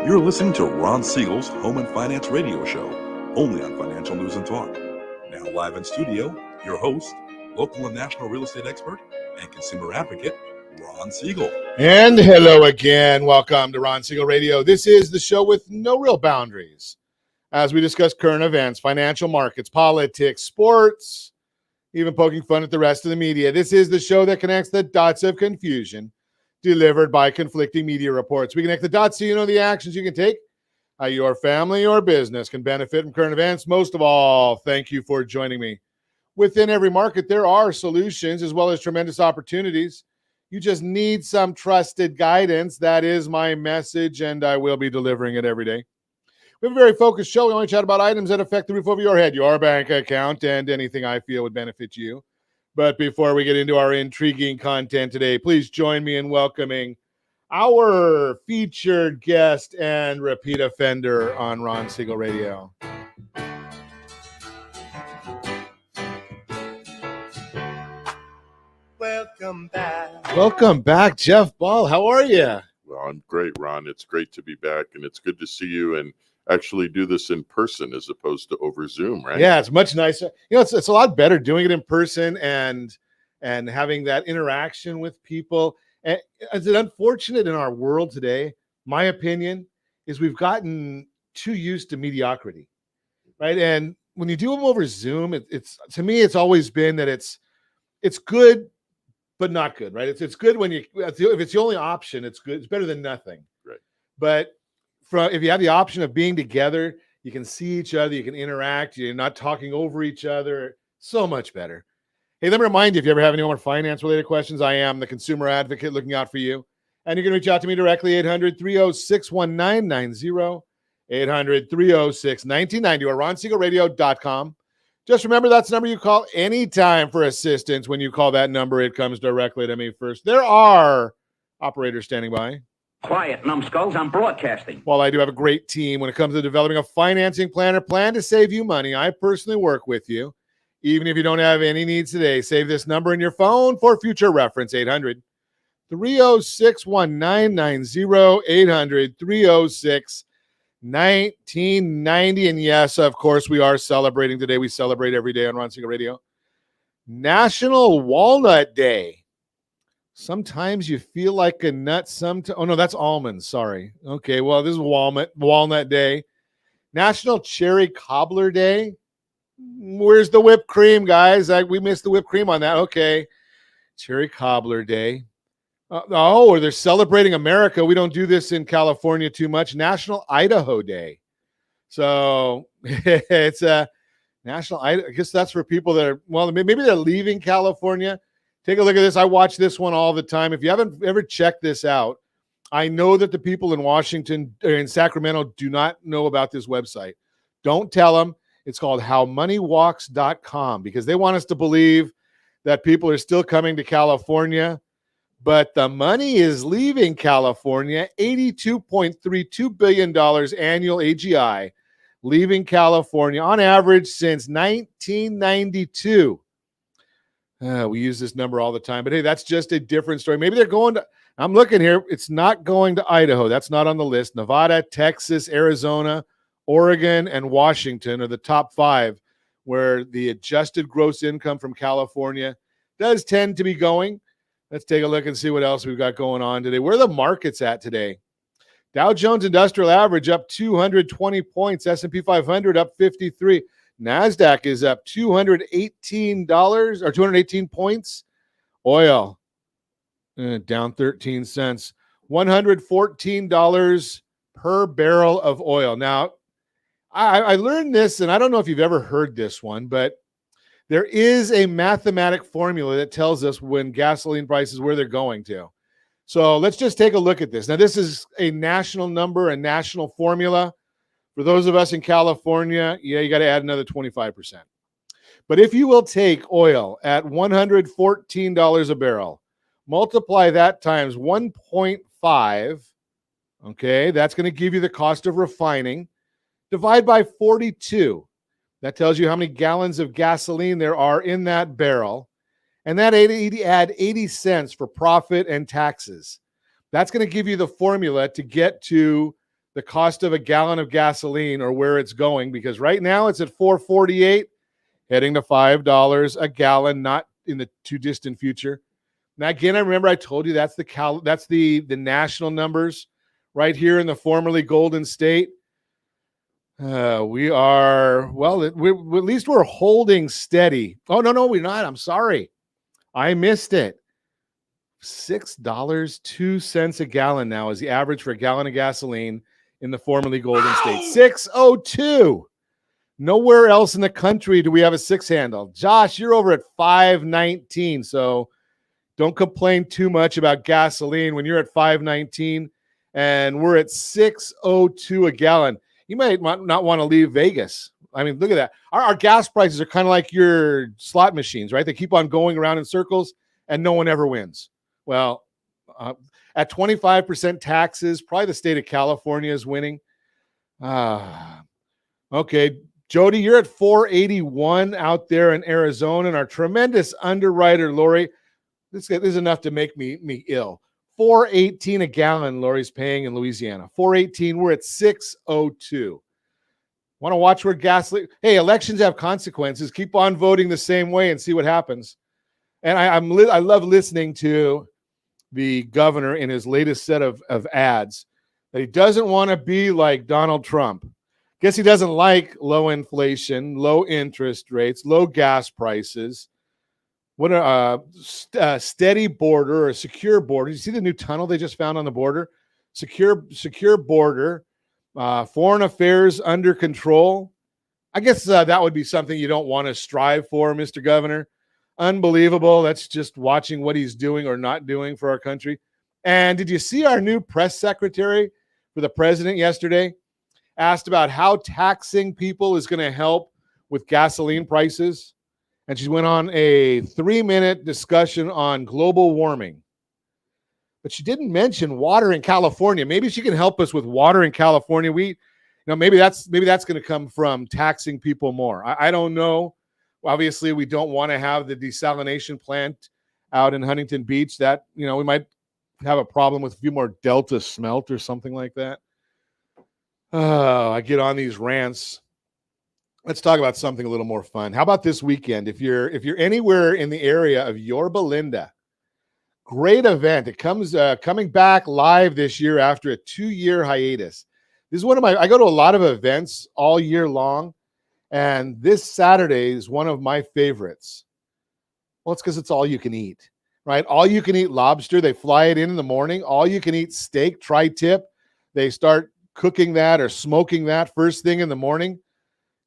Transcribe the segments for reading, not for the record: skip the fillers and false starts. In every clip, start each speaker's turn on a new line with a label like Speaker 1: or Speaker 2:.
Speaker 1: You're listening to Ron Siegel's Home and Finance Radio Show, only on Financial News and Talk. Now live in studio, your host, local and national real estate expert and consumer advocate, Ron Siegel.
Speaker 2: And hello again. Welcome to Ron Siegel Radio. This is the show with no real boundaries as we discuss current events, financial markets, politics, sports, even poking fun at the rest of the media. This is the show that connects the dots of confusion delivered by conflicting media reports. We connect the dots so you know the actions you can take, how your family or business can benefit from current events. Most of all, thank you for joining me. Within every market, there are solutions as well as tremendous opportunities. You just need some trusted guidance. That is my message, and I will be delivering it every day. We have a very focused show. We only chat about items that affect the roof over your head, your bank account, and anything I feel would benefit you. But before we get into our intriguing content today, please join me in welcoming our featured guest and repeat offender on Ron Siegel Radio.
Speaker 3: Welcome back.
Speaker 2: Welcome back, Jeff Ball. How are you?
Speaker 4: Well, I'm great, Ron. It's great to be back, and it's good to see you and actually do this in person as opposed to over Zoom, right?
Speaker 2: Yeah, it's much nicer. You know, it's a lot better doing it in person and having that interaction with people. And it's unfortunate in our world today, my opinion, is we've gotten too used to mediocrity, right? And when you do them over Zoom, it's to me, it's always been that it's good, but not good, right? It's good when if it's the only option, it's good. It's better than nothing,
Speaker 4: right?
Speaker 2: But if you have the option of being together, you can see each other, you can interact, you're not talking over each other. So much better. Hey, let me remind you, if you ever have any more finance-related questions, I am the consumer advocate looking out for you. And you can reach out to me directly, 800-306-1990, 800-306-1990, or ronsiegelradio.com. Just remember, that's the number you call anytime for assistance. When you call that number, it comes directly to me first. There are operators standing by.
Speaker 5: Quiet, numbskulls, I'm broadcasting.
Speaker 2: While I do have a great team when it comes to developing a financing plan to save you money, I personally work with you. Even if you don't have any needs today, save this number in your phone for future reference, 800-306-1990, 800-306-1990. And yes, of course, we are celebrating today. We celebrate every day on Ron Siegel Radio. National Walnut Day. Sometimes you feel like a nut. Oh, no, that's almonds. Sorry. Okay, well, this is Walnut Day. National Cherry Cobbler Day. Where's the whipped cream, guys? We missed the whipped cream on that. Okay. Cherry Cobbler Day. Or they're celebrating America. We don't do this in California too much. National Idaho Day. So it's a National Idaho. I guess that's for people that are, well, maybe they're leaving California. Take a look at this. I watch this one all the time. If you haven't ever checked this out, I know that the people in Washington or in Sacramento do not know about this website. Don't tell them. It's called howmoneywalks.com because they want us to believe that people are still coming to California, but the money is leaving California. $82.32 billion annual AGI leaving California on average since 1992. We use this number all the time, but hey, that's just a different story. Maybe they're going to, I'm looking here, it's not going to Idaho. That's not on the list. Nevada, Texas, Arizona, Oregon, and Washington are the top 5 where the adjusted gross income from California does tend to be going. Let's take a look and see what else we've got going on today. Where are the markets at today? Dow Jones Industrial Average up 220 points. S&P 500 up 53. NASDAQ is up $218 points. Oil down 13 cents. $114 per barrel of oil. Now, I learned this, and I don't know if you've ever heard this one, but there is a mathematic formula that tells us when gasoline prices, where they're going to. So let's just take a look at this. Now, this is a national number, a national formula. For those of us in California, you got to add another 25%. But if you will take oil at $114 a barrel, multiply that times 1.5, okay, that's going to give you the cost of refining. Divide by 42. That tells you how many gallons of gasoline there are in that barrel. And that add 80 cents for profit and taxes. That's going to give you the formula to get to the cost of a gallon of gasoline or where it's going, because right now it's at $4.48, heading to $5 a gallon, not in the too distant future. Now, again, I remember I told you that's the national numbers right here in the formerly Golden State. We are, well, at least we're holding steady. Oh, no, we're not. I'm sorry. I missed it. $6.02 a gallon now is the average for a gallon of gasoline in the formerly Golden State. 6.02. Nowhere else in the country do we have a six handle. Josh, you're over at 5.19. So don't complain too much about gasoline when you're at 5.19 and we're at 6.02 a gallon. You might not want to leave Vegas. I mean, look at that. Our gas prices are kind of like your slot machines, right? They keep on going around in circles and no one ever wins. Well, at 25% taxes, probably the state of California is winning. Okay, Jody, you're at 481 out there in Arizona, and our tremendous underwriter, Lori, this is enough to make me ill. 4.18 a gallon, Lori's paying in Louisiana. 4.18, we're at 6.02. Want to watch where gasoline? Hey, elections have consequences. Keep on voting the same way and see what happens. And I love listening to the governor in his latest set of ads that he doesn't want to be like Donald Trump. Guess he doesn't like low inflation, low interest rates, low gas prices. What a steady border or a secure border. You see the new tunnel they just found on the border? Secure border, foreign affairs under control. I guess that would be something you don't want to strive for, Mr. Governor. Unbelievable. That's just watching what he's doing or not doing for our country. And did you see our new press secretary for the president yesterday? Asked about how taxing people is going to help with gasoline prices. And she went on a 3-minute discussion on global warming. But she didn't mention water in California. Maybe she can help us with water in California. Maybe that's going to come from taxing people more. I don't know. Obviously, we don't want to have the desalination plant out in Huntington Beach. That, we might have a problem with a few more Delta smelt or something like that. Oh, I get on these rants. Let's talk about something a little more fun. How about this weekend? If you're anywhere in the area of Yorba Linda, great event. It comes coming back live this year after a 2-year hiatus. This is I go to a lot of events all year long, and this Saturday is one of my favorites. Well, it's because it's all you can eat, right? All you can eat lobster. They fly it in the morning. All you can eat steak, tri-tip. They start cooking that or smoking that first thing in the morning.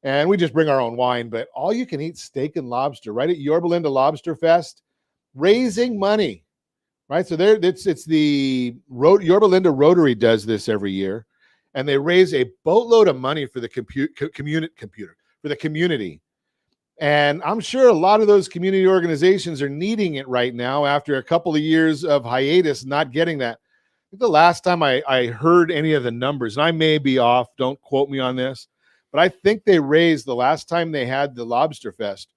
Speaker 2: And we just bring our own wine, but all you can eat steak and lobster right at Yorba Linda Lobster Fest, raising money, right? So it's the Yorba Linda Rotary does this every year, and they raise a boatload of money for the community. And I'm sure a lot of those community organizations are needing it right now after a couple of years of hiatus, not getting that. I think the last time I heard any of the numbers, and I may be off, don't quote me on this, but I think they raised the last time they had the Lobster Fest,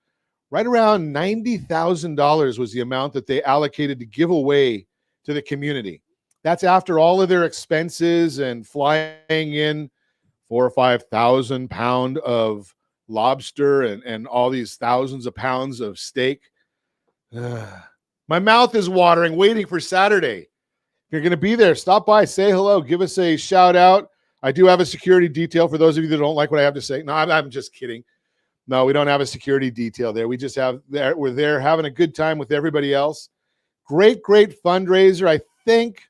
Speaker 2: right around $90,000 was the amount that they allocated to give away to the community. That's after all of their expenses and flying in 4,000 or 5,000 pounds of lobster and all these thousands of pounds of steak. My mouth is watering, waiting for Saturday. If you're going to be there, stop by, say hello, give us a shout out. I do have a security detail for those of you that don't like what I have to say. No, I'm just kidding. No, we don't have a security detail there. We just we're there having a good time with everybody else. Great fundraiser. I think,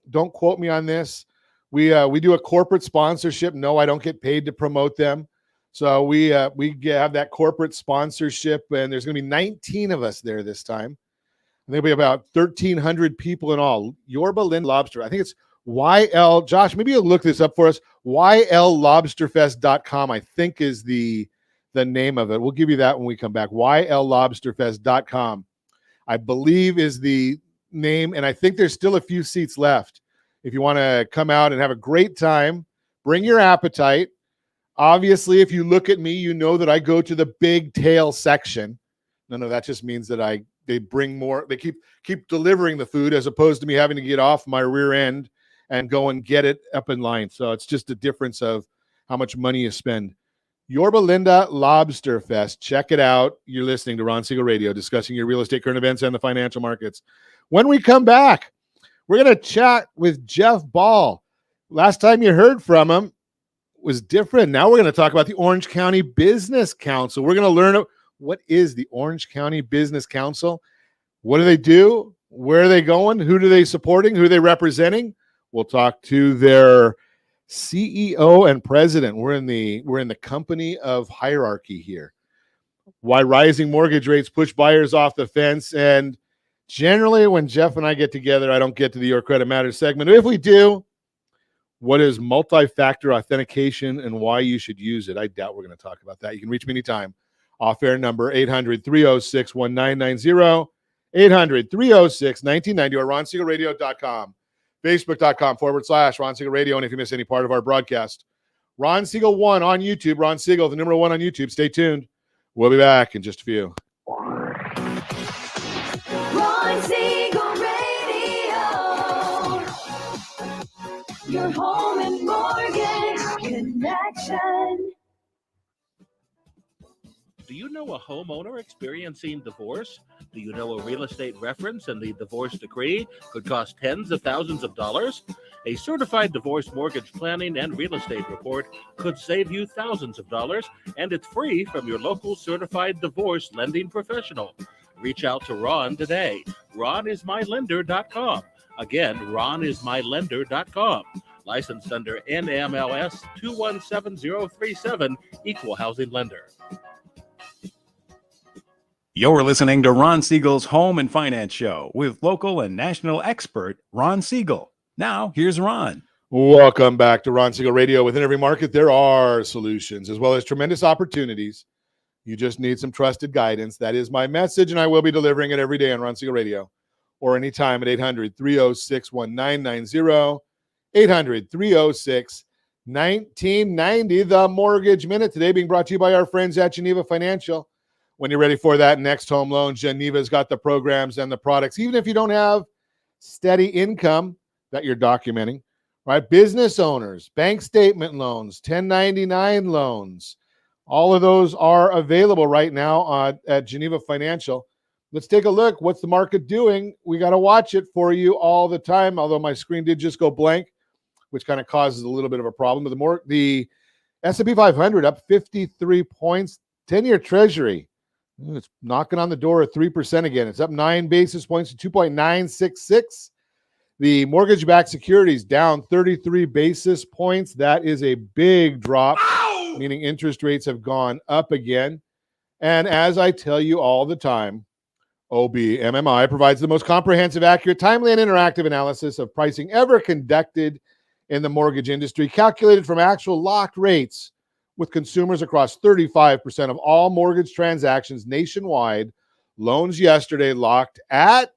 Speaker 2: don't quote me on this. We do a corporate sponsorship. No, I don't get paid to promote them. So we have that corporate sponsorship, and there's going to be 19 of us there this time. And there'll be about 1,300 people in all. Yorba Linda Lobster. I think it's YL. Josh, maybe you'll look this up for us. YLLobsterfest.com, I think, is the name of it. We'll give you that when we come back. YLLobsterfest.com, I believe, is the name. And I think there's still a few seats left. If you want to come out and have a great time, bring your appetite. Obviously, if you look at me, you know that I go to the big tail section. No, that just means that they bring more. They keep delivering the food as opposed to me having to get off my rear end and go and get it up in line. So it's just a difference of how much money you spend. Yorba Linda Lobster Fest. Check it out. You're listening to Ron Siegel Radio, discussing your real estate, current events, and the financial markets. When we come back, we're going to chat with Jeff Ball. Last time you heard from him was different. Now we're going to talk about the Orange County Business Council. We're going to learn what is the Orange County Business Council. What do they do? Where are they going? Who are they supporting? Who are they representing? We'll talk to their CEO and president. We're in the company of hierarchy here. Why rising mortgage rates push buyers off the fence. And generally, when Jeff and I get together, I don't get to the Your Credit Matters segment. If we do, what is multi-factor authentication and why you should use it? I doubt we're going to talk about that. You can reach me anytime. Off-air number 800-306-1990, 800-306-1990, or ronsiegelradio.com. Facebook.com/Ron Siegel Radio. And if you miss any part of our broadcast, Ron Siegel 1 on YouTube, Ron Siegel, the number 1 on YouTube. Stay tuned. We'll be back in just a few.
Speaker 6: Ron Siegel Radio, your home and mortgage connection.
Speaker 7: Do you know a homeowner experiencing divorce? Do you know a real estate reference and the divorce decree could cost tens of thousands of dollars? A certified divorce mortgage planning and real estate report could save you thousands of dollars, and it's free from your local certified divorce lending professional. Reach out to Ron today. RonIsMyLender.com. Again, RonIsMyLender.com. Licensed under NMLS 217037, Equal Housing Lender.
Speaker 8: You're listening to Ron Siegel's Home and Finance Show with local and national expert Ron Siegel. Now, here's Ron.
Speaker 2: Welcome back to Ron Siegel Radio. Within every market, there are solutions as well as tremendous opportunities. You just need some trusted guidance. That is my message, and I will be delivering it every day on Ron Siegel Radio or anytime at 800-306-1990, 800-306-1990. The Mortgage Minute today being brought to you by our friends at Geneva Financial. When you're ready for that next home loan, Geneva's got the programs and the products. Even if you don't have steady income that you're documenting, right? Business owners, bank statement loans, 1099 loans, all of those are available right now at Geneva Financial. Let's take a look. What's the market doing? We got to watch it for you all the time, although my screen did just go blank, which kind of causes a little bit of a problem. But the S&P 500 up 53 points, 10-year Treasury. It's knocking on the door at 3% again. It's up 9 basis points to 2.966. The mortgage-backed securities down 33 basis points. That is a big drop, meaning interest rates have gone up again. And as I tell you all the time, OBMMI provides the most comprehensive, accurate, timely, and interactive analysis of pricing ever conducted in the mortgage industry, calculated from actual locked rates with consumers across 35% of all mortgage transactions nationwide. Loans yesterday locked at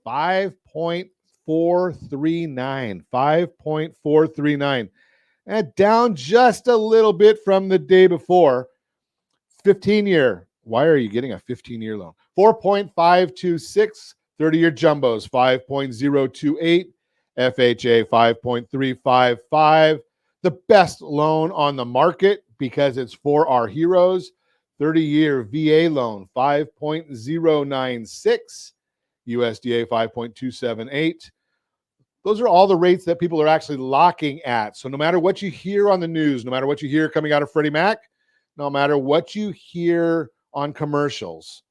Speaker 2: 5.439. 5.439. And down just a little bit from the day before. 15-year. Why are you getting a 15-year loan? 4.526. 30-year jumbos, 5.028. FHA, 5.355. The best loan on the market because it's for our heroes. 30-year VA loan, 5.096. USDA, 5.278. Those are all the rates that people are actually locking at. So no matter what you hear on the news, no matter what you hear coming out of Freddie Mac, no matter what you hear on commercials,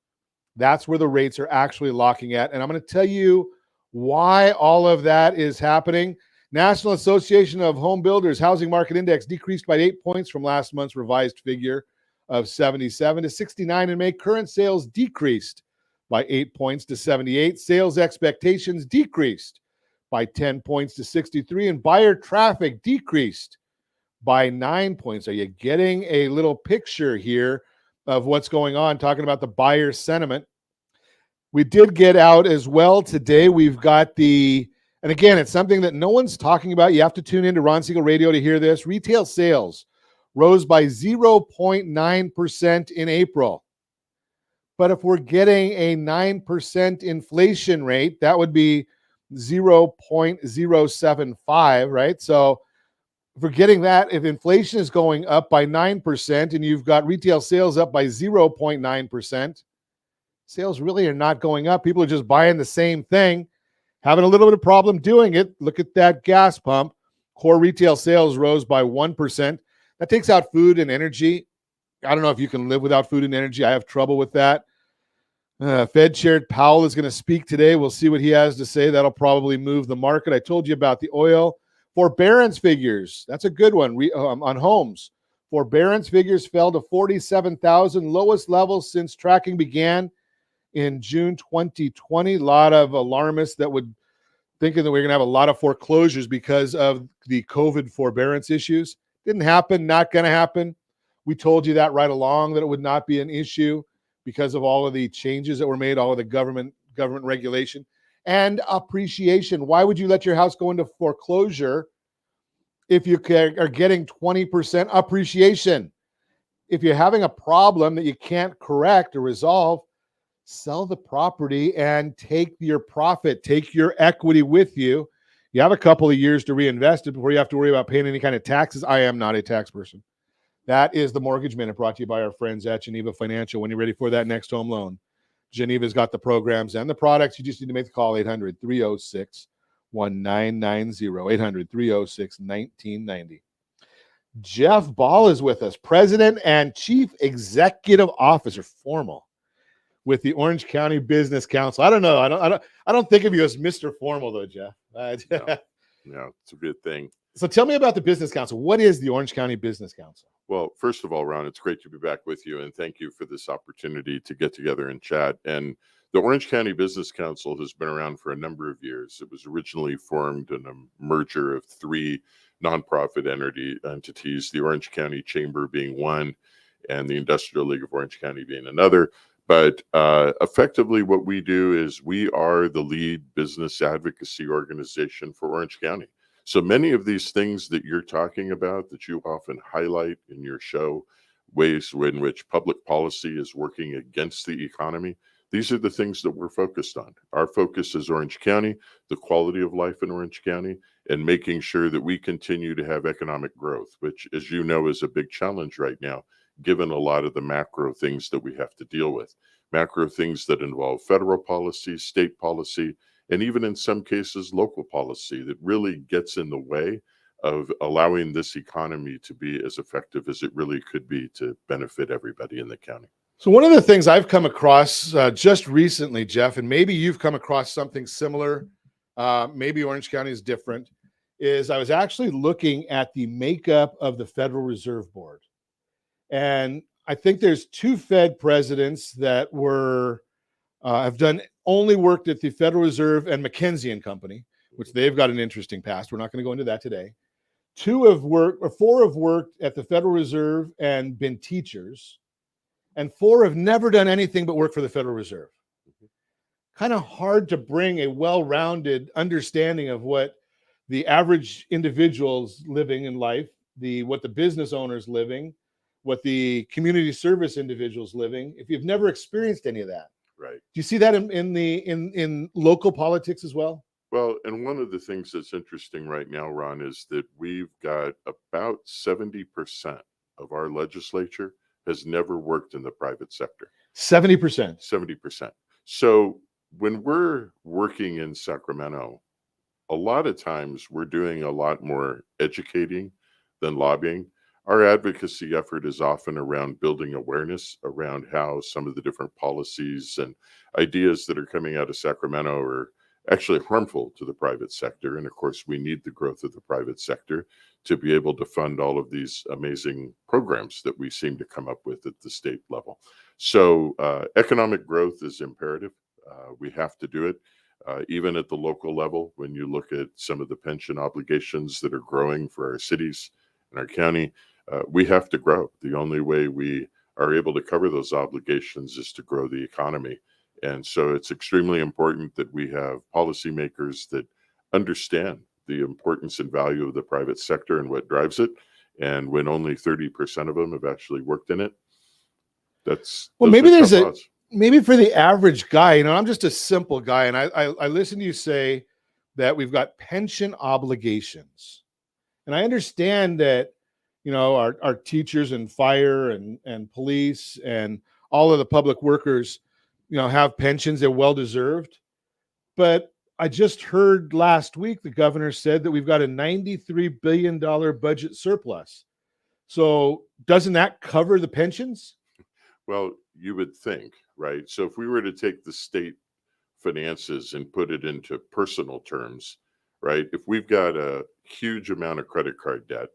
Speaker 2: that's where the rates are actually locking at. And I'm going to tell you why all of that is happening. National Association of Home Builders Housing Market Index decreased by 8 points from last month's revised figure of 77 to 69 in May. Current sales decreased by 8 points to 78. Sales expectations decreased by 10 points to 63, and buyer traffic decreased by 9 points. Are you getting a little picture here of what's going on, talking about the buyer sentiment? We did get out as well today. We've got and again, it's something that no one's talking about. You have to tune into Ron Siegel Radio to hear this. Retail sales rose by 0.9% in April. But if we're getting a 9% inflation rate, that would be 0.075, right? So forgetting that, if inflation is going up by 9% and you've got retail sales up by 0.9%, sales really are not going up. People are just buying the same thing, having a little bit of problem doing it. Look at that gas pump. Core retail sales rose by 1%. That takes out food and energy. I don't know if you can live without food and energy. I have trouble with that. Fed Chair Powell is going to speak today. We'll see what he has to say. That'll probably move the market. I told you about the oil forbearance figures. That's a good one on homes. Forbearance figures fell to 47,000, lowest levels since tracking began in June 2020. A lot of alarmists that would thinking that we're going to have a lot of foreclosures because of the COVID forbearance issues. Didn't happen, not going to happen. We told you that right along, that it would not be an issue because of all of the changes that were made, all of the government regulation and appreciation. Why would you let your house go into foreclosure if you are getting 20% appreciation? If you're having a problem that you can't correct or resolve, sell the property and take your profit, take your equity with you. You have a couple of years to reinvest it before you have to worry about paying any kind of taxes. I am not a tax person. That is the Mortgage Minute, brought to you by our friends at Geneva Financial. When you're ready for that next home loan, Geneva's got the programs and the products. You just need to make the call, 800-306-1990, 800-306-1990. Jeff Ball is with us, President and Chief Executive Officer, formal, with the Orange County Business Council. I don't know. I don't think of you as Mr. Formal, though, Jeff.
Speaker 4: No, it's a good thing.
Speaker 2: So tell me about the Business Council. What is the Orange County Business Council?
Speaker 4: Well, first of all, Ron, it's great to be back with you, and thank you for this opportunity to get together and chat. And the Orange County Business Council has been around for a number of years. It was originally formed in a merger of three nonprofit entities, the Orange County Chamber being one, and the Industrial League of Orange County being another. But effectively, what we do is we are the lead business advocacy organization for Orange County. So many of these things that you're talking about, that you often highlight in your show, ways in which public policy is working against the economy, these are the things that we're focused on. Our focus is Orange County, the quality of life in Orange County, and making sure that we continue to have economic growth, which, as you know, is a big challenge right now, given a lot of the macro things that we have to deal with. Macro things that involve federal policy, state policy, and even in some cases, local policy that really gets in the way of allowing this economy to be as effective as it really could be to benefit everybody in the county.
Speaker 2: So one of the things I've come across just recently, Jeff, and maybe you've come across something similar, maybe Orange County is different, is I was actually looking at the makeup of the Federal Reserve Board. And I think there's two Fed presidents that have only worked at the Federal Reserve and McKinsey and Company, which they've got an interesting past. We're not going to go into that today. Four have worked at the Federal Reserve and been teachers, and four have never done anything but work for the Federal Reserve. Kind of hard to bring a well-rounded understanding of what the average individual's living in life, what the business owner's living, what the community service individual's living, if you've never experienced any of that.
Speaker 4: Right.
Speaker 2: Do you see that in local politics as well?
Speaker 4: Well, and one of the things that's interesting right now, Ron, is that we've got about 70% of our legislature has never worked in the private sector.
Speaker 2: 70%.
Speaker 4: 70%. So when we're working in Sacramento, a lot of times we're doing a lot more educating than lobbying. Our advocacy effort is often around building awareness around how some of the different policies and ideas that are coming out of Sacramento are actually harmful to the private sector. And of course, we need the growth of the private sector to be able to fund all of these amazing programs that we seem to come up with at the state level. So economic growth is imperative. We have to do it. Even at the local level, when you look at some of the pension obligations that are growing for our cities and our county, we have to grow. The only way we are able to cover those obligations is to grow the economy. And so it's extremely important that we have policymakers that understand the importance and value of the private sector and what drives it. And when only 30% of them have actually worked in it,
Speaker 2: maybe for the average guy, I'm just a simple guy, and I listen to you say that we've got pension obligations. And I understand that, our teachers and fire and police and all of the public workers, have pensions. They're well-deserved. But I just heard last week the governor said that we've got a $93 billion budget surplus. So doesn't that cover the pensions?
Speaker 4: Well, you would think, right? So if we were to take the state finances and put it into personal terms, right? If we've got a huge amount of credit card debt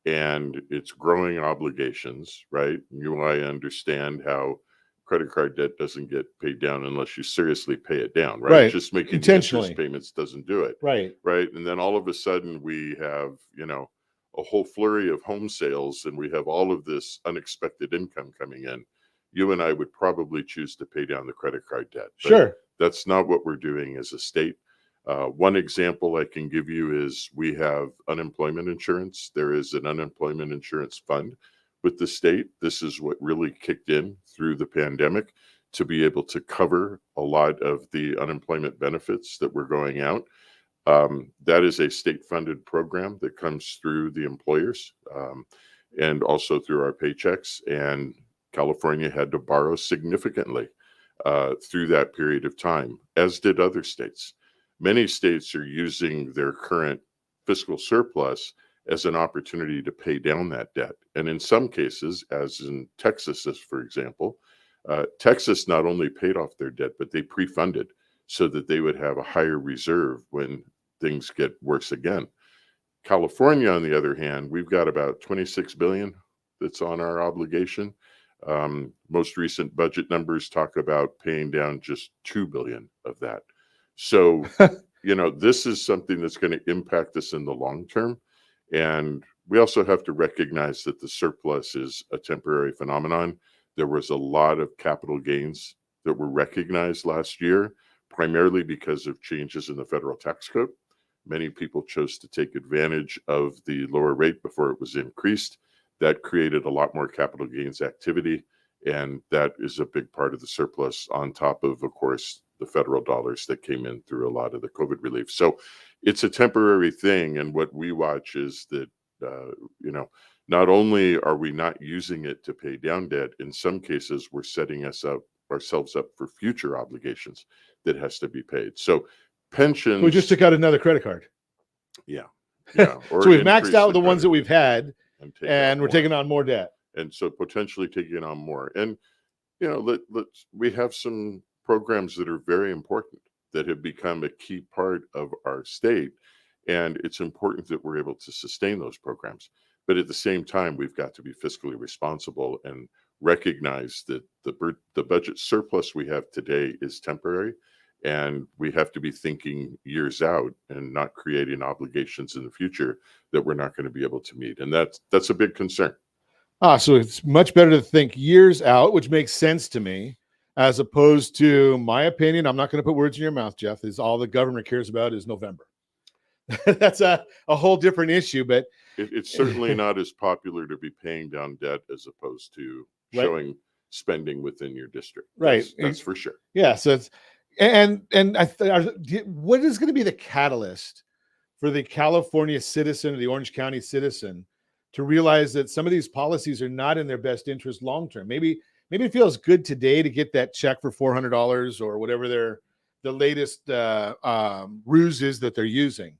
Speaker 4: and it's growing obligations, right? I understand how credit card debt doesn't get paid down unless you seriously pay it down, right?
Speaker 2: Right.
Speaker 4: Just making
Speaker 2: Intentionally.
Speaker 4: interest payments doesn't do it.
Speaker 2: Right.
Speaker 4: Right. And then all of a sudden we have, a whole flurry of home sales and we have all of this unexpected income coming in. You and I would probably choose to pay down the credit card debt. But
Speaker 2: Sure.
Speaker 4: that's not what we're doing as a state. One example I can give you is we have unemployment insurance. There is an unemployment insurance fund with the state. This is what really kicked in through the pandemic to be able to cover a lot of the unemployment benefits that were going out. That is a state-funded program that comes through the employers and also through our paychecks. And California had to borrow significantly through that period of time, as did other states. Many states are using their current fiscal surplus as an opportunity to pay down that debt. And in some cases, as in Texas, for example, Texas not only paid off their debt, but they pre-funded so that they would have a higher reserve when things get worse again. California, on the other hand, we've got about $26 billion that's on our obligation. Most recent budget numbers talk about paying down just $2 billion of that. So, this is something that's going to impact us in the long term. And we also have to recognize that the surplus is a temporary phenomenon. There was a lot of capital gains that were recognized last year, primarily because of changes in the federal tax code. Many people chose to take advantage of the lower rate before it was increased. That created a lot more capital gains activity. And that is a big part of the surplus on top of course, the federal dollars that came in through a lot of the COVID relief. So it's a temporary thing. And what we watch is that, not only are we not using it to pay down debt, in some cases, we're setting ourselves up for future obligations that has to be paid. So pensions.
Speaker 2: We just took out another credit card.
Speaker 4: Yeah.
Speaker 2: So we've maxed out the ones that we've had and we're taking on more debt.
Speaker 4: And so potentially taking on more. And, we have some programs that are very important that have become a key part of our state. And it's important that we're able to sustain those programs. But at the same time, we've got to be fiscally responsible and recognize that the budget surplus we have today is temporary. And we have to be thinking years out and not creating obligations in the future that we're not going to be able to meet. And that's a big concern.
Speaker 2: So it's much better to think years out, which makes sense to me, as opposed to my opinion. I'm not going to put words in your mouth, Jeff. Is all the government cares about is November. That's a whole different issue, but
Speaker 4: it's certainly not as popular to be paying down debt as opposed to showing spending within your district.
Speaker 2: Right.
Speaker 4: That's for sure.
Speaker 2: Yeah. So it's, what is going to be the catalyst for the California citizen or the Orange County citizen to realize that some of these policies are not in their best interest long term? Maybe it feels good today to get that check for $400 or whatever the latest ruse is that they're using.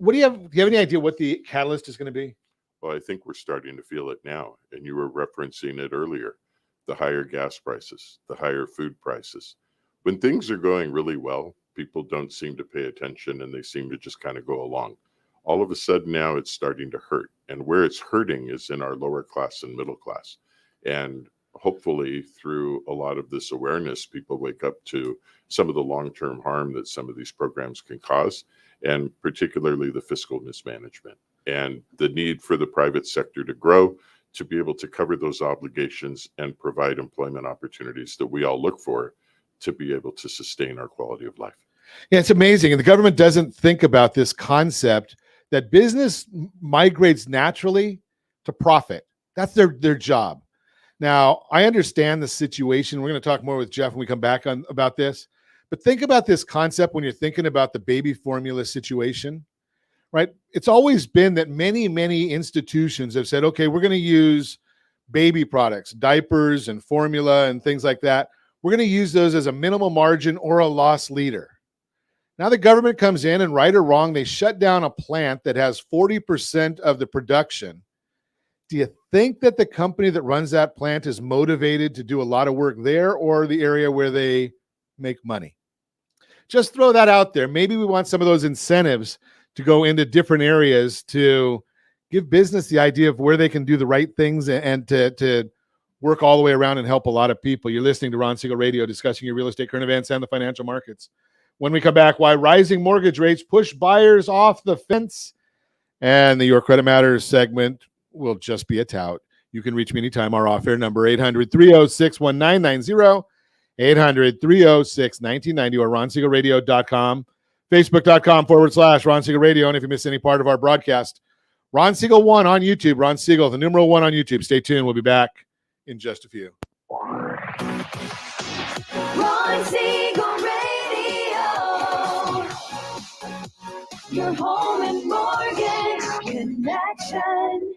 Speaker 2: Do you have any idea what the catalyst is going to be?
Speaker 4: Well, I think we're starting to feel it now. And you were referencing it earlier, the higher gas prices, the higher food prices. When things are going really well, people don't seem to pay attention and they seem to just kind of go along. All of a sudden now it's starting to hurt. And where it's hurting is in our lower class and middle class. And hopefully through a lot of this awareness, people wake up to some of the long-term harm that some of these programs can cause, and particularly the fiscal mismanagement and the need for the private sector to grow, to be able to cover those obligations and provide employment opportunities that we all look for to be able to sustain our quality of life.
Speaker 2: Yeah, it's amazing. And the government doesn't think about this concept that business migrates naturally to profit. That's their job. Now, I understand the situation. We're going to talk more with Jeff when we come back about this. But think about this concept when you're thinking about the baby formula situation, right? It's always been that many, many institutions have said, okay, we're going to use baby products, diapers and formula and things like that. We're going to use those as a minimal margin or a loss leader. Now the government comes in and, right or wrong, they shut down a plant that has 40% of the production. Do you think that the company that runs that plant is motivated to do a lot of work there or the area where they make money? Just throw that out there. Maybe we want some of those incentives to go into different areas to give business the idea of where they can do the right things and to work all the way around and help a lot of people. You're listening to Ron Siegel Radio, discussing your real estate current events and the financial markets. When we come back, why rising mortgage rates push buyers off the fence, and the Your Credit Matters segment will just be a tout. You can reach me anytime. Our off-air number, 800-306-1990, 800-306-1990, or ronsiegelradio.com, facebook.com/Ron Siegel Radio. And if you miss any part of our broadcast, Ron Siegel 1 on YouTube, Ron Siegel, the numeral 1 on YouTube. Stay tuned. We'll be back in just a few.
Speaker 6: Ron Siegel Radio, your home and mortgage connection.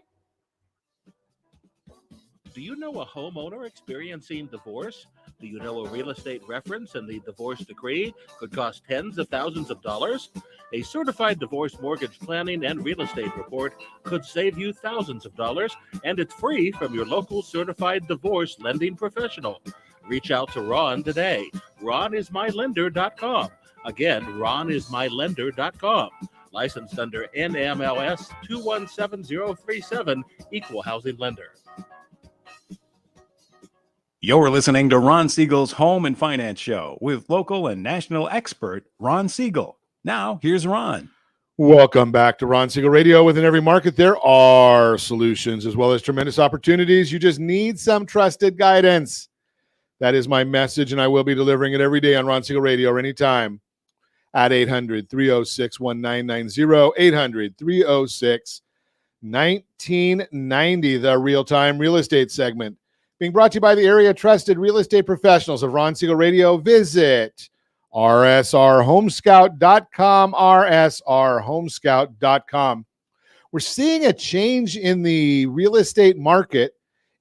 Speaker 7: Do you know a homeowner experiencing divorce? Do you know a real estate reference and the divorce decree could cost tens of thousands of dollars? A certified divorce mortgage planning and real estate report could save you thousands of dollars, and it's free from your local certified divorce lending professional. Reach out to Ron today. RonIsMyLender.com. Again, RonIsMyLender.com. Licensed under NMLS 217037, Equal Housing Lender.
Speaker 8: You're listening to Ron Siegel's Home and Finance Show with local and national expert Ron Siegel. Now, here's Ron.
Speaker 2: Welcome back to Ron Siegel Radio. Within every market, there are solutions as well as tremendous opportunities. You just need some trusted guidance. That is my message, and I will be delivering it every day on Ron Siegel Radio or anytime at 800-306-1990, 800-306-1990, the real-time real estate segment. Being brought to you by the area trusted real estate professionals of Ron Siegel Radio. Visit rsrhomescout.com, rsrhomescout.com. We're seeing a change in the real estate market.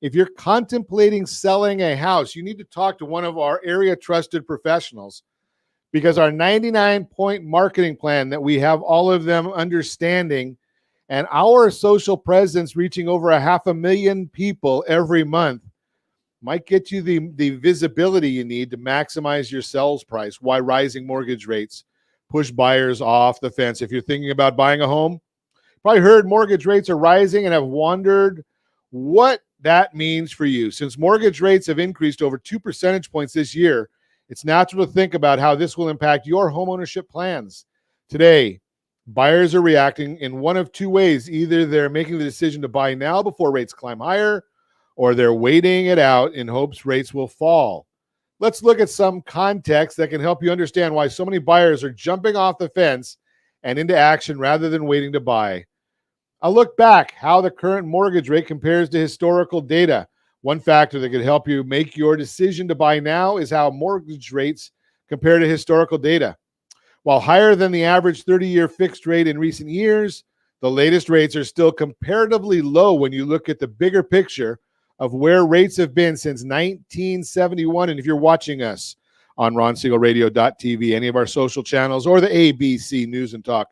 Speaker 2: If you're contemplating selling a house, you need to talk to one of our area trusted professionals, because our 99-point marketing plan that we have all of them understanding, and our social presence reaching over 500,000 people every month, might get you the visibility you need to maximize your sales price. Why rising mortgage rates push buyers off the fence. If you're thinking about buying a home, probably heard mortgage rates are rising and have wondered what that means for you. Since mortgage rates have increased over 2 percentage points this year, it's natural to think about how this will impact your homeownership plans. Today, buyers are reacting in one of two ways. Either they're making the decision to buy now before rates climb higher, or they're waiting it out in hopes rates will fall. Let's look at some context that can help you understand why so many buyers are jumping off the fence and into action rather than waiting to buy. I'll look back how the current mortgage rate compares to historical data. One factor that could help you make your decision to buy now is how mortgage rates compare to historical data. While higher than the average 30-year fixed rate in recent years, the latest rates are still comparatively low when you look at the bigger picture of where rates have been since 1971. And if you're watching us on ronsiegelradio.tv, any of our social channels, or the ABC News and Talk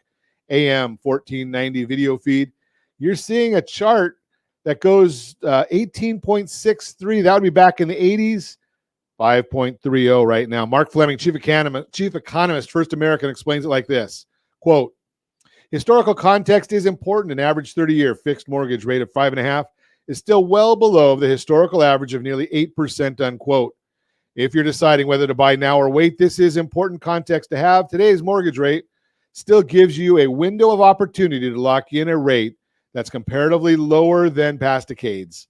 Speaker 2: AM 1490 video feed, you're seeing a chart that goes 18.63. That would be back in the 80s, 5.30 right now. Mark Fleming, chief economist, First American, explains it like this, quote, historical context is important. An average 30-year fixed mortgage rate of 5.5% is still well below the historical average of nearly 8%, unquote. If you're deciding whether to buy now or wait, this is important context to have. Today's mortgage rate still gives you a window of opportunity to lock in a rate that's comparatively lower than past decades.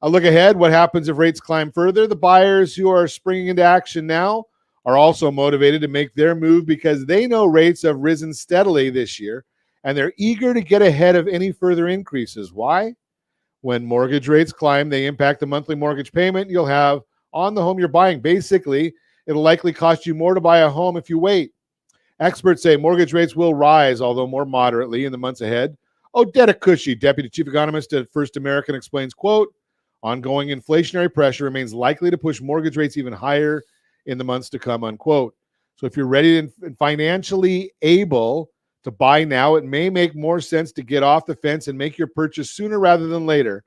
Speaker 2: A look ahead, what happens if rates climb further? The buyers who are springing into action now are also motivated to make their move because they know rates have risen steadily this year, and they're eager to get ahead of any further increases. Why? When mortgage rates climb, they impact the monthly mortgage payment you'll have on the home you're buying. Basically, It'll likely cost you more to buy a home if you wait. Experts say mortgage rates will rise, although more moderately in the months ahead. Odetta Cushy, Deputy Chief Economist at First American, explains, quote, ongoing inflationary pressure remains likely to push mortgage rates even higher in the months to come, unquote. So if you're ready and financially able to buy now, it may make more sense to get off the fence and make your purchase sooner rather than later.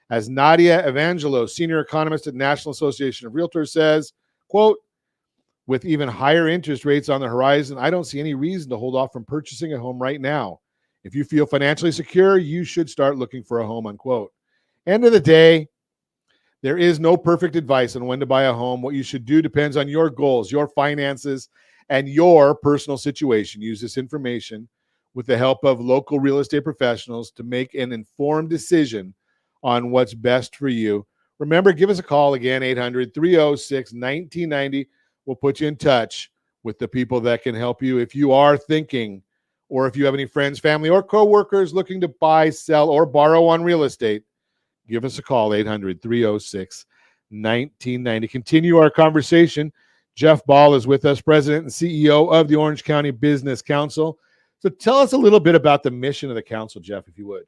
Speaker 2: As Nadia Evangelos, Senior Economist at National Association of Realtors, says, quote, with even higher interest rates on the horizon, I don't see any reason to hold off from purchasing a home right now. If you feel financially secure, you should start looking for a home, unquote. End of the day, there is no perfect advice on when to buy a home. What you should do depends on your goals, your finances, and your personal situation. Use this information with the help of local real estate professionals to make an informed decision on what's best for you. Remember, give us a call again, 800-306-1990. We'll put you in touch with the people that can help you if you are thinking, or if you have any friends, family, or coworkers looking to buy, sell, or borrow on real estate. Give us a call, 800-306-1990. Continue our conversation. Jeff Ball is with us, President and CEO of the Orange County Business Council. So tell us a little bit about the mission of the council, Jeff, if you would.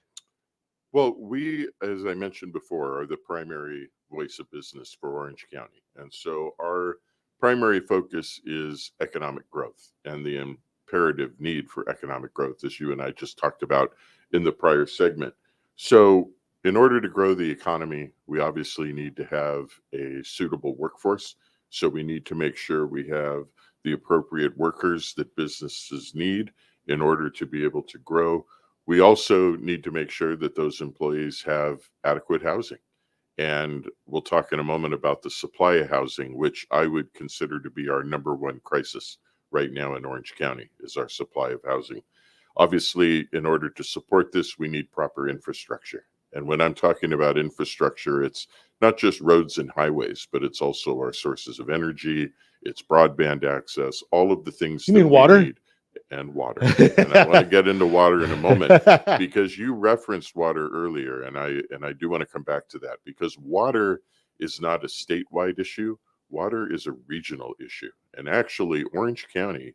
Speaker 4: Well, we, as I mentioned before, are the primary voice of business for Orange County. And so our primary focus is economic growth and the imperative need for economic growth, as you and I just talked about in the prior segment. So in order to grow the economy, we obviously need to have a suitable workforce. So we need to make sure we have the appropriate workers that businesses need in order to be able to grow. We also need to make sure that those employees have adequate housing. And we'll talk in a moment about the supply of housing, which I would consider to be our number one crisis right now in Orange County, is our supply of housing. Obviously, in order to support this, we need proper infrastructure. And when I'm talking about infrastructure, it's not just roads and highways, but it's also our sources of energy, it's broadband access, all of the things.
Speaker 2: You mean water?
Speaker 4: Need, and water. And I want to get into water in a moment because you referenced water earlier, and I do want to come back to that, because water is not a statewide issue. Water is a regional issue. And actually, Orange County,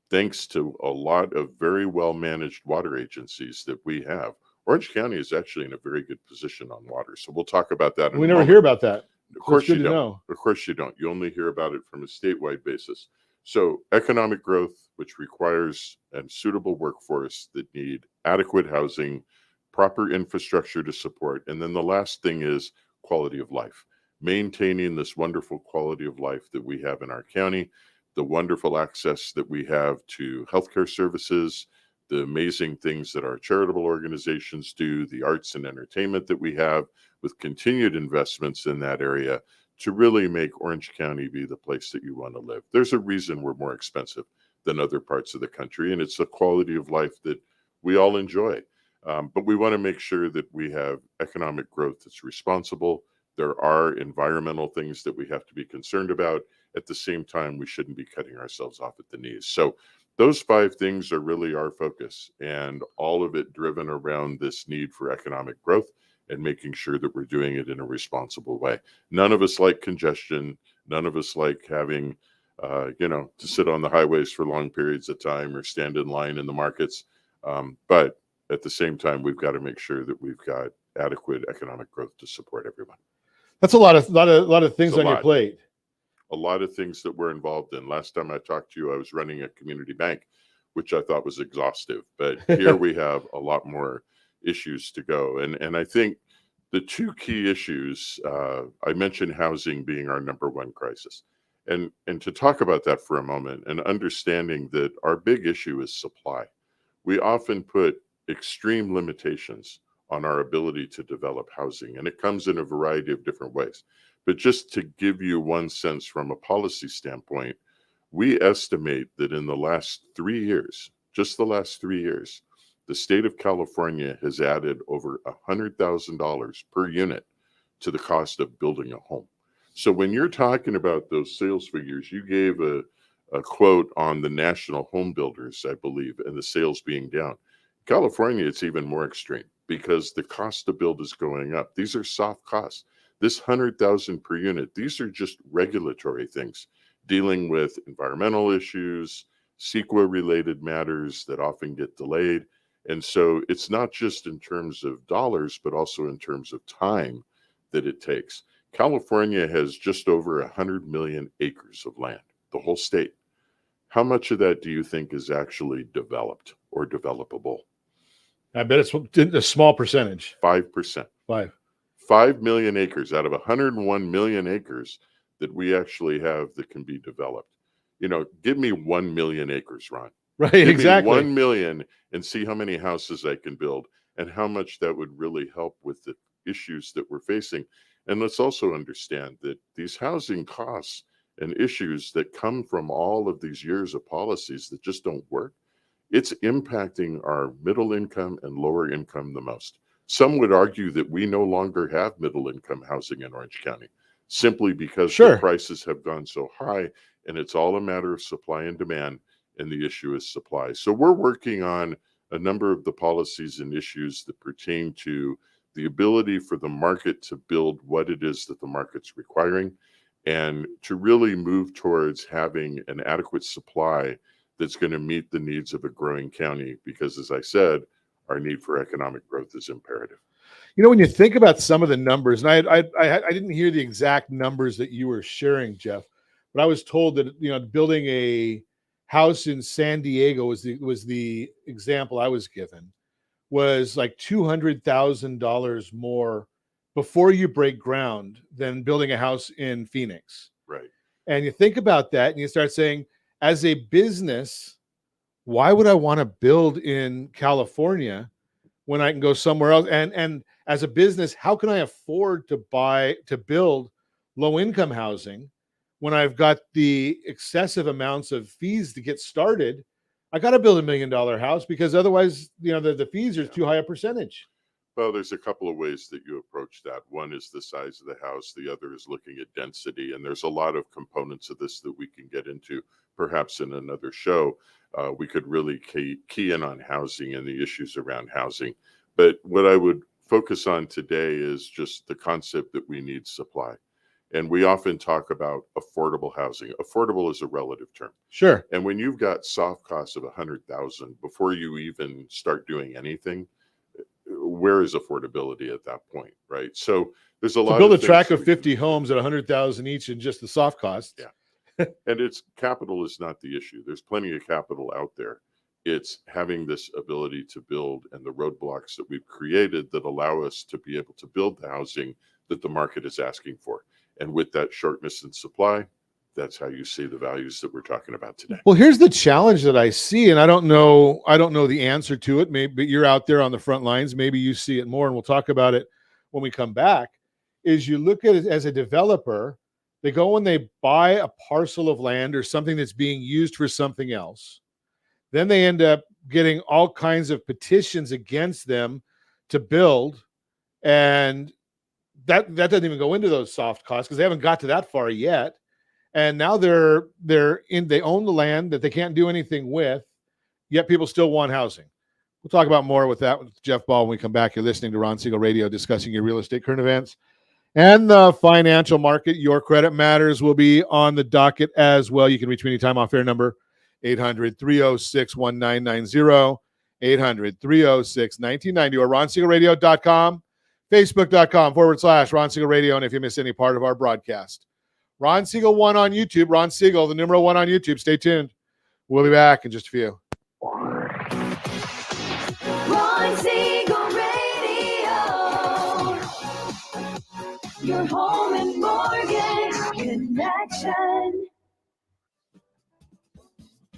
Speaker 4: thanks to a lot of very well managed water agencies that we have, Orange County is actually in a very good position on water. So we'll talk about that in
Speaker 2: We
Speaker 4: a
Speaker 2: never
Speaker 4: moment.
Speaker 2: hear about that.
Speaker 4: Of course you don't.
Speaker 2: Know.
Speaker 4: Of course you don't. You only hear about it from a statewide basis. So economic growth, which requires a suitable workforce that need adequate housing, proper infrastructure to support. And then the last thing is quality of life, maintaining this wonderful quality of life that we have in our county, the wonderful access that we have to healthcare services, the amazing things that our charitable organizations do, the arts and entertainment that we have, with continued investments in that area to really make Orange County be the place that you want to live. There's a reason we're more expensive than other parts of the country, and it's the quality of life that we all enjoy. But we want to make sure that we have economic growth that's responsible. There are environmental things that we have to be concerned about. At the same time, we shouldn't be cutting ourselves off at the knees. So those 5 things are really our focus, and all of it driven around this need for economic growth and making sure that we're doing it in a responsible way. None of us like congestion. None of us like having, to sit on the highways for long periods of time or stand in line in the markets. But at the same time, we've got to make sure that we've got adequate economic growth to support everyone.
Speaker 2: That's a lot of things on your plate.
Speaker 4: A lot of things that we're involved in. Last time I talked to you, I was running a community bank, which I thought was exhaustive. But here we have a lot more issues to go. And I think the 2 key issues, I mentioned housing being our number one crisis. And to talk about that for a moment, and understanding that our big issue is supply. We often put extreme limitations on our ability to develop housing, and it comes in a variety of different ways. But just to give you one sense from a policy standpoint, we estimate that in the last 3 years, just the last 3 years, the state of California has added over $100,000 per unit to the cost of building a home. So when you're talking about those sales figures, you gave a quote on the national home builders, I believe, and the sales being down. California, it's even more extreme because the cost to build is going up. These are soft costs. This $100,000 per unit, these are just regulatory things. dealing with environmental issues, CEQA-related matters that often get delayed. And so it's not just in terms of dollars, but also in terms of time that it takes. California has just over 100 million acres of land, the whole state. How much of that do you think is actually developed or developable?
Speaker 2: I bet it's a small percentage.
Speaker 4: 5%. 5 million acres out of 101 million acres that we actually have that can be developed. You know, give me 1 million acres, Ron.
Speaker 2: Right,
Speaker 4: Give
Speaker 2: exactly.
Speaker 4: me 1 million and see how many houses I can build and how much that would really help with the issues that we're facing. And let's also understand that these housing costs and issues that come from all of these years of policies that just don't work, it's impacting our middle income and lower income the most. Some would argue that we no longer have middle income housing in Orange County simply because the prices have gone so high, and it's all a matter of supply and demand, and the issue is supply. So we're working on a number of the policies and issues that pertain to the ability for the market to build what it is that the market's requiring, and to really move towards having an adequate supply that's going to meet the needs of a growing county. Because, as I said, our need for economic growth is imperative.
Speaker 2: You know, when you think about some of the numbers, and I didn't hear the exact numbers that you were sharing, Jeff, but I was told that, you know, building a house in San Diego was the example I was given, was like $200,000 more before you break ground than building a house in Phoenix.
Speaker 4: Right.
Speaker 2: And you think about that and you start saying, as a business, why would I want to build in California when I can go somewhere else? And as a business, how can I afford to build low income housing when I've got the excessive amounts of fees to get started? I got to build $1 million house because otherwise, you know, the fees are too high a percentage.
Speaker 4: Well, there's a couple of ways that you approach that. One is the size of the house. The other is looking at density. And there's a lot of components of this that we can get into perhaps in another show. We could really key in on housing and the issues around housing. But what I would focus on today is just the concept that we need supply. And we often talk about affordable housing. Affordable is a relative term.
Speaker 2: Sure.
Speaker 4: And when you've got soft costs of $100,000 before you even start doing anything, where is affordability at that point, right? So there's a lot.
Speaker 2: To build a tract of 50 homes at $100,000 each in just the soft costs.
Speaker 4: Yeah. And it's capital is not the issue. There's plenty of capital out there. It's having this ability to build and the roadblocks that we've created that allow us to be able to build the housing that the market is asking for. And with that shortness in supply, that's how you see the values that we're talking about today.
Speaker 2: Well, here's the challenge that I see, and I don't know the answer to it. Maybe you're out there on the front lines. Maybe you see it more, and we'll talk about it when we come back. Is you look at it as a developer, they go and they buy a parcel of land or something that's being used for something else. Then they end up getting all kinds of petitions against them to build, and that doesn't even go into those soft costs because they haven't got to that far yet. And now they own the land that they can't do anything with, yet people still want housing. We'll talk about more with that with Jeff Ball when we come back. You're listening to Ron Siegel Radio, discussing your real estate current events and the financial market. Your credit matters will be on the docket as well. You can reach me anytime off air number 800-306-1990, 800-306-1990, or RonSiegelRadio.com, Facebook.com/Ron Siegel Radio. And if you miss any part of our broadcast, Ron Siegel 1 on YouTube. Ron Siegel, the number 1 on YouTube. Stay tuned. We'll be back in just a few.
Speaker 6: Ron Siegel Radio. Your home and mortgage connection.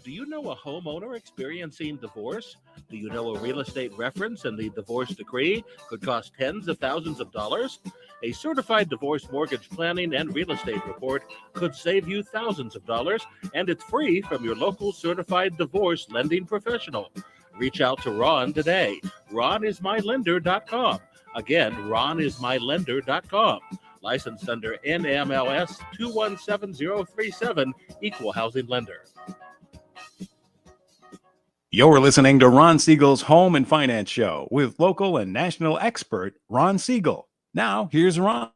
Speaker 7: Do you know a homeowner experiencing divorce? Do you know a real estate reference and the divorce decree could cost tens of thousands of dollars? A certified divorce mortgage planning and real estate report could save you thousands of dollars, and it's free from your local certified divorce lending professional. Reach out to Ron today. RonIsMyLender.com. Again, RonIsMyLender.com. Licensed under NMLS 217037, Equal Housing Lender.
Speaker 8: You're listening to Ron Siegel's Home and Finance Show with local and national expert Ron Siegel. Now, here's Ron.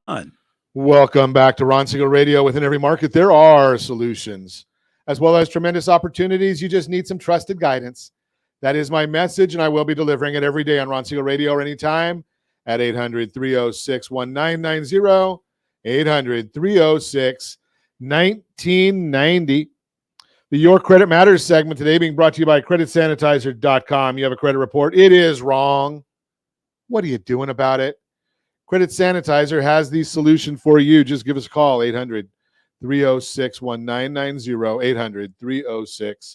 Speaker 2: Welcome back to Ron Siegel Radio. Within every market, there are solutions as well as tremendous opportunities. You just need some trusted guidance. That is my message, and I will be delivering it every day on Ron Siegel Radio or anytime at 800-306-1990, 800-306-1990. The Your Credit Matters segment today being brought to you by CreditSanitizer.com. You have a credit report. It is wrong. What are you doing about it? Credit Sanitizer has the solution for you. Just give us a call, 800-306-1990,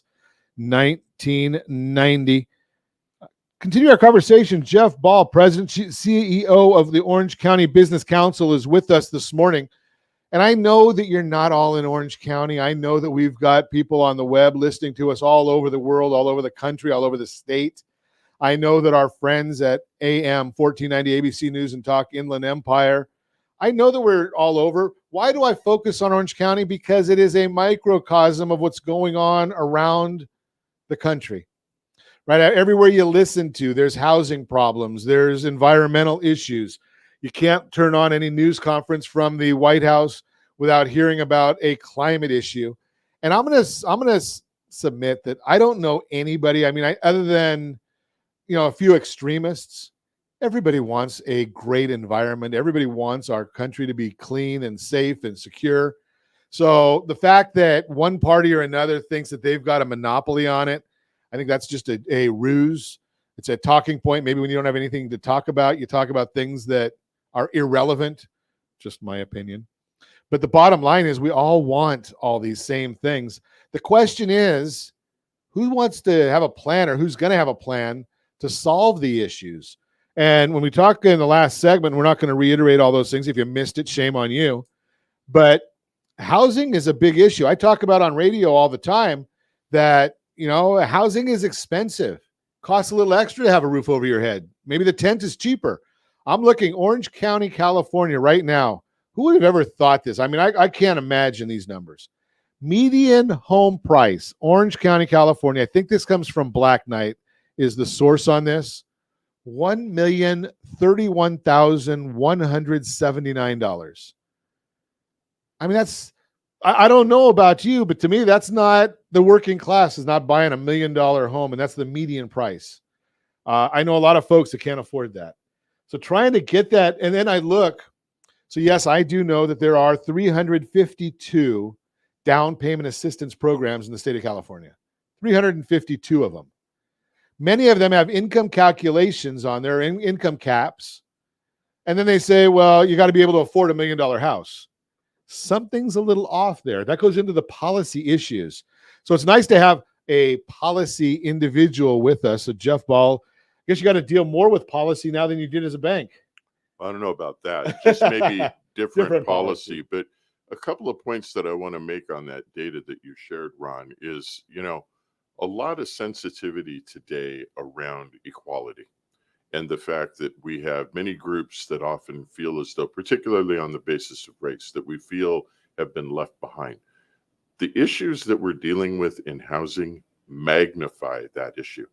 Speaker 2: 800-306-1990. Continue our conversation. Jeff Ball, President, CEO of the Orange County Business Council, is with us this morning. And I know that you're not all in Orange County. I know that we've got people on the web listening to us all over the world, all over the country, all over the state. I know that our friends at AM 1490 ABC News and Talk Inland Empire, I know that we're all over. Why do I focus on Orange County? Because it is a microcosm of what's going on around the country, right? Everywhere you listen to, there's housing problems, there's environmental issues. You can't turn on any news conference from the White House without hearing about a climate issue. And I'm gonna submit that I don't know anybody. I mean, other than a few extremists, everybody wants a great environment. Everybody wants our country to be clean and safe and secure. So the fact that one party or another thinks that they've got a monopoly on it, I think that's just a ruse. It's a talking point. Maybe when you don't have anything to talk about, you talk about things that are irrelevant, just my opinion. But the bottom line is we all want all these same things. The question is, who wants to have a plan, or who's going to have a plan to solve the issues? And when we talk in the last segment, we're not going to reiterate all those things. If you missed it, shame on you. But housing is a big issue. I talk about on radio all the time that, housing is expensive. Costs a little extra to have a roof over your head. Maybe the tent is cheaper. I'm looking Orange County, California right now. Who would have ever thought this? I mean, I can't imagine these numbers. Median home price, Orange County, California. I think this comes from Black Knight, is the source on this. $1,031,179. I mean, I don't know about you, but to me, that's not the working class is not buying $1 million home, and that's the median price. I know a lot of folks that can't afford that. So trying to get that, and then I look. So yes, I do know that there are 352 down payment assistance programs in the state of California. 352 of them. Many of them have income calculations on their income caps. And then they say, well, you got to be able to afford $1 million house. Something's a little off there. That goes into the policy issues. So it's nice to have a policy individual with us. So Jeff Ball, I guess you got to deal more with policy now than you did as a bank.
Speaker 4: I don't know about that. Just maybe different policy. But a couple of points that I want to make on that data that you shared, Ron, is, a lot of sensitivity today around equality and the fact that we have many groups that often feel as though, particularly on the basis of race, that we feel have been left behind. The issues that we're dealing with in housing magnify that issue.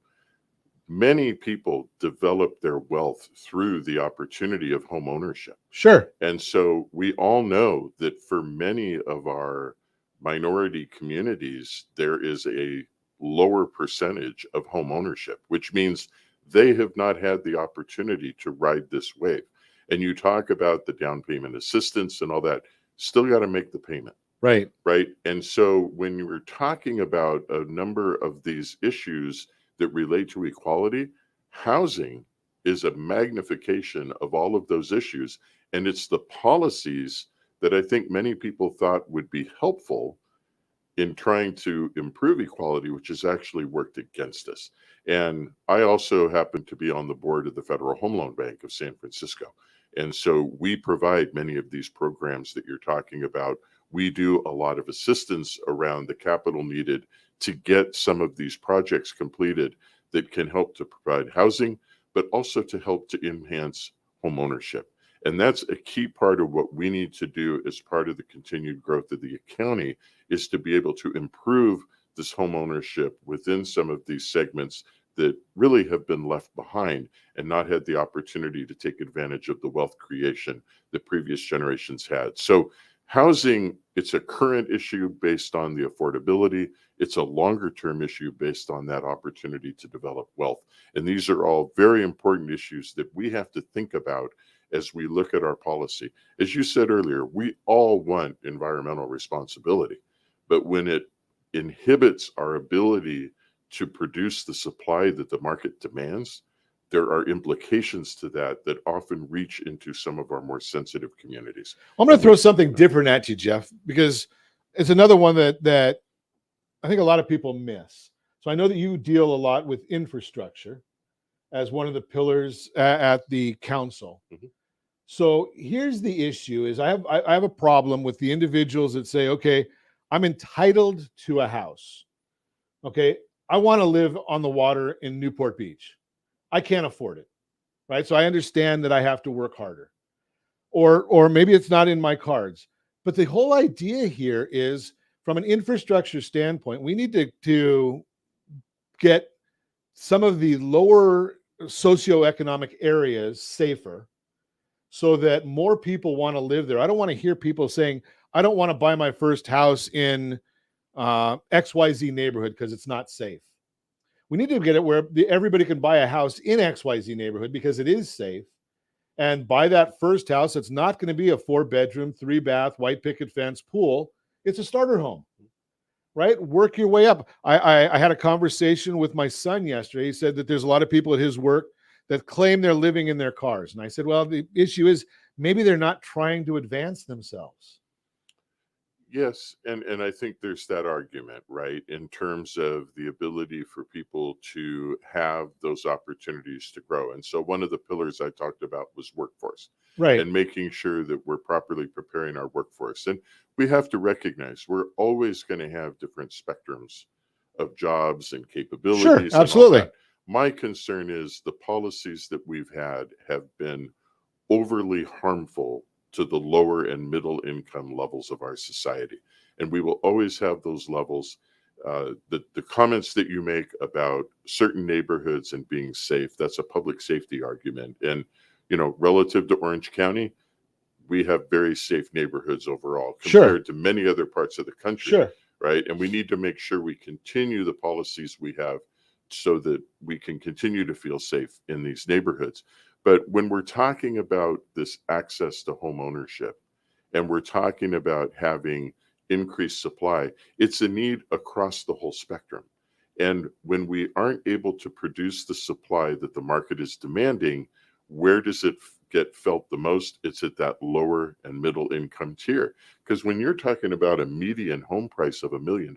Speaker 4: Many people develop their wealth through the opportunity of home ownership.
Speaker 2: Sure.
Speaker 4: And so we all know that for many of our minority communities, there is a lower percentage of home ownership, which means they have not had the opportunity to ride this wave. And you talk about the down payment assistance and all that, still got to make the payment.
Speaker 2: Right.
Speaker 4: Right. And so when you were talking about a number of these issues that relate to equality, housing is a magnification of all of those issues. And it's the policies that I think many people thought would be helpful in trying to improve equality, which has actually worked against us. And I also happen to be on the board of the Federal Home Loan Bank of San Francisco. And so we provide many of these programs that you're talking about. We do a lot of assistance around the capital needed to get some of these projects completed that can help to provide housing, but also to help to enhance home ownership. And that's a key part of what we need to do as part of the continued growth of the county, is to be able to improve this home ownership within some of these segments that really have been left behind and not had the opportunity to take advantage of the wealth creation that previous generations had. So housing, it's a current issue based on the affordability. It's a longer term issue based on that opportunity to develop wealth. And these are all very important issues that we have to think about as we look at our policy. As you said earlier, we all want environmental responsibility, but when it inhibits our ability to produce the supply that the market demands, there are implications to that that often reach into some of our more sensitive communities.
Speaker 2: I'm going to throw something different at you, Jeff, because it's another one that I think a lot of people miss. So I know that you deal a lot with infrastructure as one of the pillars at the council.
Speaker 4: Mhm.
Speaker 2: So here's the issue: is I have a problem with the individuals that say, okay, I'm entitled to a house. Okay, I want to live on the water in Newport Beach. I can't afford it, right? So I understand that I have to work harder, or maybe it's not in my cards. But the whole idea here is, from an infrastructure standpoint, we need to get some of the lower socioeconomic areas safer, so that more people want to live there. I don't want to hear people saying, I don't want to buy my first house in XYZ neighborhood because it's not safe. We need to get it where everybody can buy a house in XYZ neighborhood because it is safe, and buy that first house. It's not going to be a 4-bedroom, 3-bath, white picket fence pool. It's a starter home, right? Work your way up. I had a conversation with my son yesterday. He said that there's a lot of people at his work that claim they're living in their cars. And I said, well, the issue is maybe they're not trying to advance themselves.
Speaker 4: Yes, and I think there's that argument, right, in terms of the ability for people to have those opportunities to grow. And so one of the pillars I talked about was workforce,
Speaker 2: Right.
Speaker 4: and making sure that we're properly preparing our workforce. And we have to recognize we're always going to have different spectrums of jobs and capabilities.
Speaker 2: Sure,
Speaker 4: and all
Speaker 2: absolutely.
Speaker 4: that. My concern is the policies that we've had have been overly harmful to the lower and middle income levels of our society. And we will always have those levels. The comments that you make about certain neighborhoods and being safe, that's a public safety argument. And, you know, relative to Orange County, we have very safe neighborhoods overall compared to many other parts of the country.
Speaker 2: Sure.
Speaker 4: Right. And we need to make sure we continue the policies we have so that we can continue to feel safe in these neighborhoods. But when we're talking about this access to home ownership, and we're talking about having increased supply, it's a need across the whole spectrum. And when we aren't able to produce the supply that the market is demanding, where does it get felt the most? It's at that lower and middle income tier. Because when you're talking about a median home price of $1 million,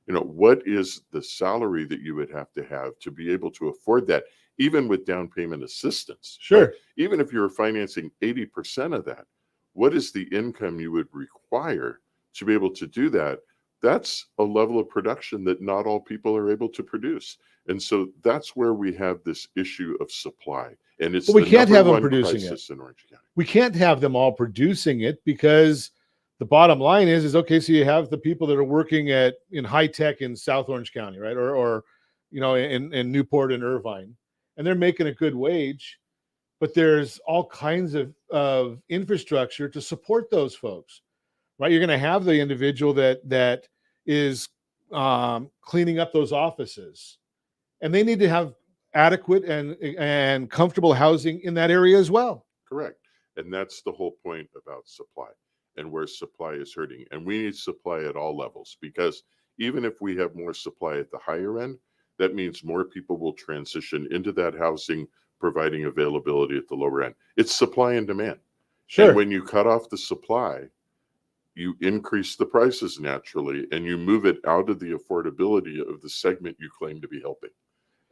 Speaker 4: you know, what is the salary that you would have to be able to afford that, even with down payment assistance?
Speaker 2: Sure.
Speaker 4: Right? Even if you're financing 80% of that, what is the income you would require to be able to do that? That's a level of production that not all people are able to produce. And so that's where we have this issue of supply. And it's
Speaker 2: But we
Speaker 4: the
Speaker 2: can't
Speaker 4: number
Speaker 2: have them
Speaker 4: one
Speaker 2: producing
Speaker 4: crisis in Orange County.
Speaker 2: We can't have them all producing it, because the bottom line is okay, so you have the people that are working in high tech in South Orange County, right? Or you know, in Newport and Irvine, and they're making a good wage, but there's all kinds of infrastructure to support those folks, right? You're going to have the individual that is cleaning up those offices, and they need to have adequate and comfortable housing in that area as well.
Speaker 4: Correct. And that's the whole point about supply, and where supply is hurting. And we need supply at all levels, because even if we have more supply at the higher end, that means more people will transition into that housing, providing availability at the lower end. It's supply and demand.
Speaker 2: Sure.
Speaker 4: And when you cut off the supply, you increase the prices naturally, and you move it out of the affordability of the segment you claim to be helping.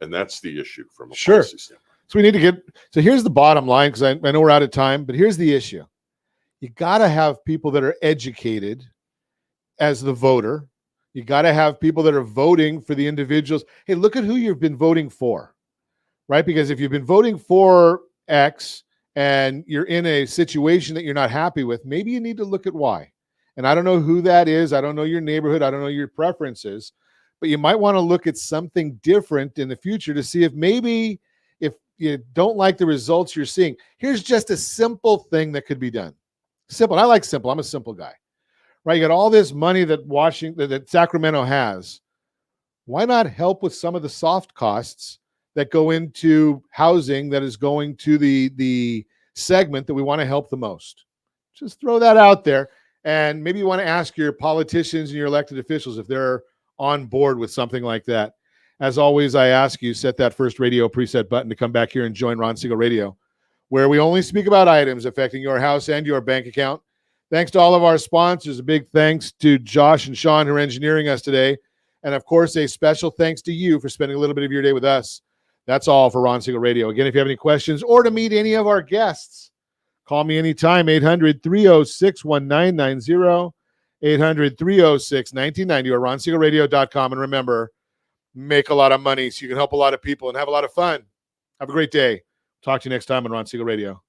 Speaker 4: And that's the issue from a policy standpoint.
Speaker 2: So we need to so here's the bottom line, because I know we're out of time, but here's the issue. You got to have people that are educated as the voter. You got to have people that are voting for the individuals. Hey, look at who you've been voting for, right? Because if you've been voting for X and you're in a situation that you're not happy with, maybe you need to look at why. And I don't know who that is. I don't know your neighborhood. I don't know your preferences. but you might want to look at something different in the future to see if maybe if you don't like the results you're seeing. Here's just a simple thing that could be done. Simple. I like simple. I'm a simple guy, right? You got all this money that Sacramento has. Why not help with some of the soft costs that go into housing that is going to the segment that we want to help the most? Just throw that out there. And maybe you want to ask your politicians and your elected officials if they're on board with something like that. As always, I ask you, set that first radio preset button to come back here and join Ron Siegel Radio, where we only speak about items affecting your house and your bank account. Thanks to all of our sponsors. A big thanks to Josh and Sean who are engineering us today. And of course, a special thanks to you for spending a little bit of your day with us. That's all for Ron Siegel Radio. Again, if you have any questions or to meet any of our guests, call me anytime, 800-306-1990, 800-306-1990, or ronsiegelradio.com. And remember, make a lot of money so you can help a lot of people and have a lot of fun. Have a great day. Talk to you next time on Ron Siegel Radio.